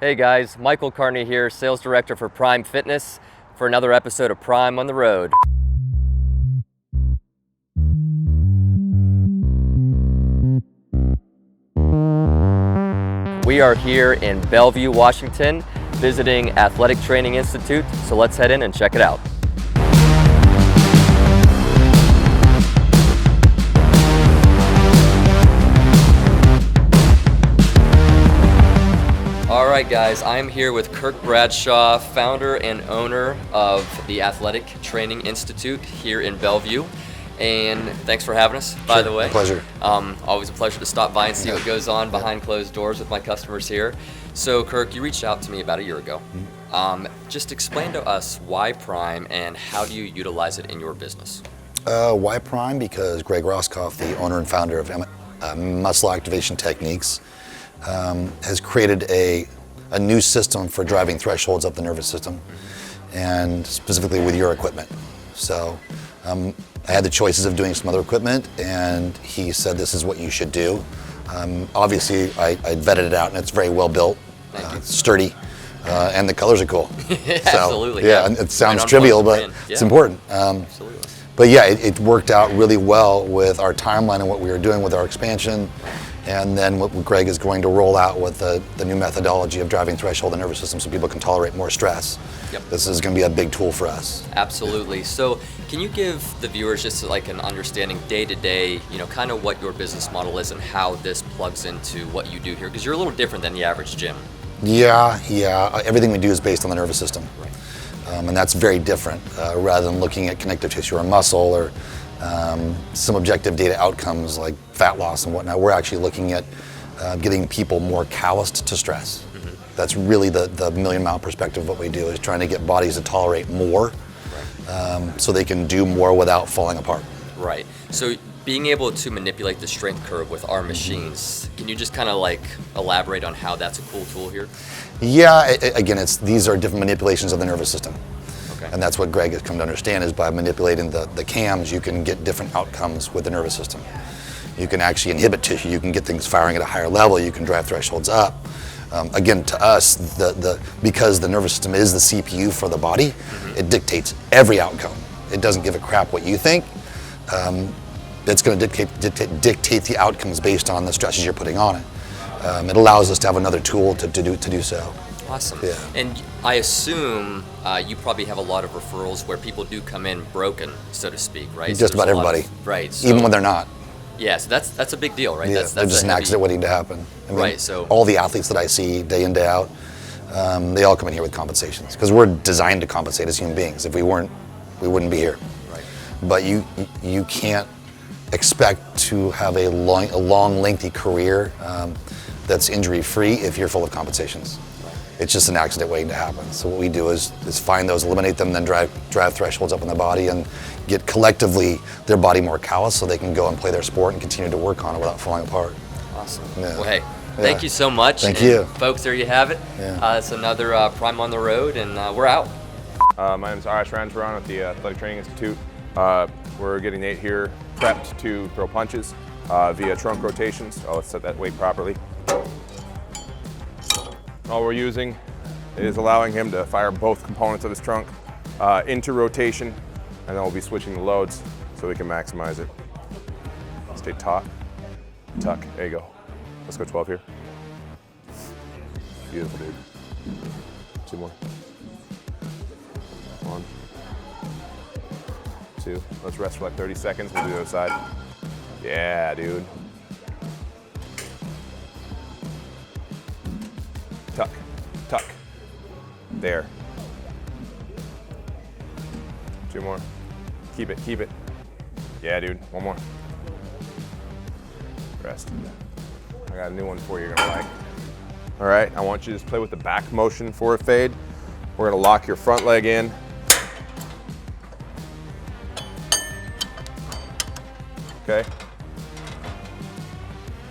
Hey guys, Michael Carney here, Sales Director for Prime Fitness, for another episode of Prime on the Road. We are here in Bellevue, Washington, visiting Athletic Training Institute, so let's head in and check it out. Alright guys, I'm here with Kirk Bradshaw, founder and owner of the Athletic Training Institute here in Bellevue. And thanks for having us, by the way. My pleasure. Always a pleasure to stop by and see what goes on behind closed doors with my customers here. So Kirk, you reached out to me about a year ago. Just explain to us why Prime and how do you utilize it in your business? Why Prime? Because Greg Roscoff, the owner and founder of Muscle Activation Techniques, has created a new system for driving thresholds up the nervous system, and specifically with your equipment. So I had the choices of doing some other equipment, and he said this is what you should do. Obviously, I vetted it out, and it's very well built, sturdy, and the colors are cool. Absolutely. So, yeah, and it sounds trivial, but it's important. Absolutely. But yeah, it worked out really well with our timeline and what we were doing with our expansion. And then what Greg is going to roll out with the new methodology of driving threshold and nervous system so people can tolerate more stress. Yep. This is going to be a big tool for us. Absolutely. So can you give the viewers just like an understanding day to day, kind of what your business model is and how this plugs into what you do here? Because you're a little different than the average gym. Yeah. Everything we do is based on the nervous system. Right. And that's very different rather than looking at connective tissue or muscle or some objective data outcomes like fat loss and whatnot. We're actually looking at getting people more calloused to stress. Mm-hmm. That's really the million-mile perspective of what we do, is trying to get bodies to tolerate more, so they can do more without falling apart. Right. So being able to manipulate the strength curve with our machines, can you just kind of like elaborate on how that's a cool tool here? Yeah, again, these are different manipulations of the nervous system. Okay. And that's what Greg has come to understand, is by manipulating the cams, you can get different outcomes with the nervous system. You can actually inhibit tissue, you can get things firing at a higher level, you can drive thresholds up. Again, to us, because the nervous system is the CPU for the body, it dictates every outcome. It doesn't give a crap what you think. It's going to dictate the outcomes based on the stresses you're putting on it. It allows us to have another tool to do so. Awesome. Yeah. And I assume you probably have a lot of referrals where people do come in broken, so to speak, right? Just about everybody. Right. So, even when they're not. Yeah, so that's a big deal, right? Yeah, That's they're just an accident waiting to happen. I mean, right. So all the athletes that I see day in, day out, they all come in here with compensations, because we're designed to compensate as human beings. If we weren't, we wouldn't be here. Right. But you can't expect to have a long, lengthy career that's injury-free if you're full of compensations. It's just an accident waiting to happen. So what we do is find those, eliminate them, then drive thresholds up in the body and get collectively their body more callous so they can go and play their sport and continue to work on it without falling apart. Awesome. Yeah. Well, hey, thank you so much. Thank you. Folks, there you have it. Yeah. It's another Prime on the Road, and we're out. My name is Arash Ranjaran at the Athletic Training Institute. We're getting Nate here prepped to throw punches via trunk rotations. Let's set that weight properly. All we're using is allowing him to fire both components of his trunk into rotation, and then we'll be switching the loads so we can maximize it. Stay taut, tuck, there you go. Let's go 12 here. Beautiful, dude. 2 more. 1, 2. Let's rest for like 30 seconds. We'll do the other side. Yeah, dude. Tuck, tuck. There. 2 more. Keep it. Yeah, dude. 1 more. Rest. I got a new one for you you're gonna like. All right, I want you to just play with the back motion for a fade. We're gonna lock your front leg in. Okay.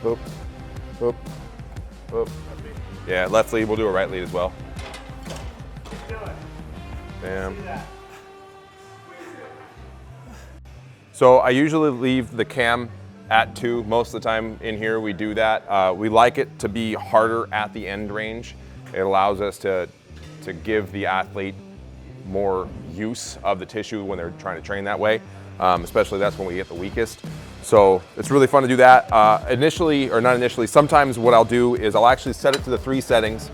Boop, boop, boop. Yeah, left lead, we'll do a right lead as well. Bam. So I usually leave the cam at 2. Most of the time in here we do that. We like it to be harder at the end range It allows us to give the athlete more use of the tissue when they're trying to train that way. Especially that's when we get the weakest. So it's really fun to do that. Sometimes what I'll do is I'll actually set it to the 3 settings.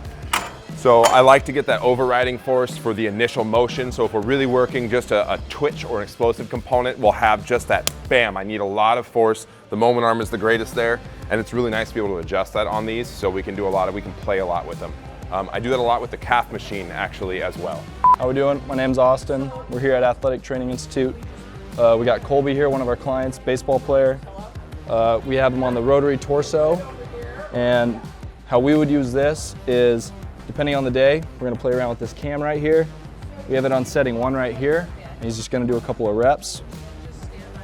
So I like to get that overriding force for the initial motion. So if we're really working just a twitch or an explosive component, we'll have just that bam, I need a lot of force. The moment arm is the greatest there. And it's really nice to be able to adjust that on these so we can play a lot with them. I do that a lot with the calf machine actually as well. How we doing? My name's Austin. We're here at Athletic Training Institute. We got Colby here, one of our clients, baseball player. We have him on the rotary torso. And how we would use this is, depending on the day, we're gonna play around with this cam right here. We have it on setting 1 right here. And he's just gonna do a couple of reps.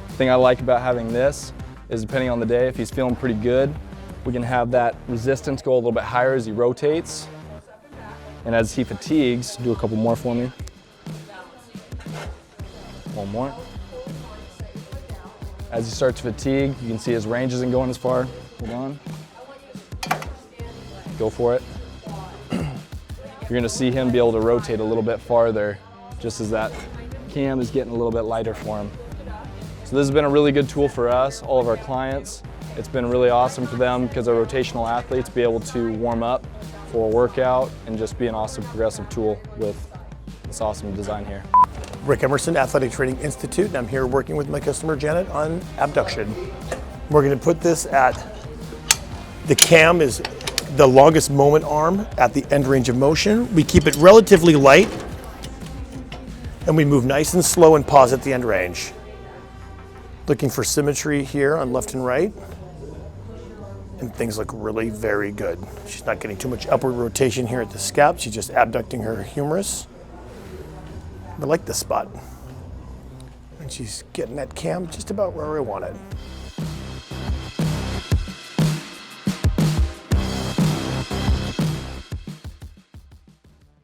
The thing I like about having this is depending on the day, if he's feeling pretty good, we can have that resistance go a little bit higher as he rotates. And as he fatigues, do a couple more for me. One more. As he starts to fatigue, you can see his range isn't going as far. Hold on. Go for it. You're gonna see him be able to rotate a little bit farther just as that cam is getting a little bit lighter for him. So this has been a really good tool for us, all of our clients. It's been really awesome for them because our rotational athletes be able to warm up for a workout and just be an awesome progressive tool with this awesome design here. Rick Emerson, Athletic Training Institute, and I'm here working with my customer Janet on abduction. We're going to put this at, the cam is the longest moment arm at the end range of motion. We keep it relatively light and we move nice and slow and pause at the end range. Looking for symmetry here on left and right. And things look really very good. She's not getting too much upward rotation here at the scap. She's just abducting her humerus. I like this spot. And she's getting that cam just about where I want it.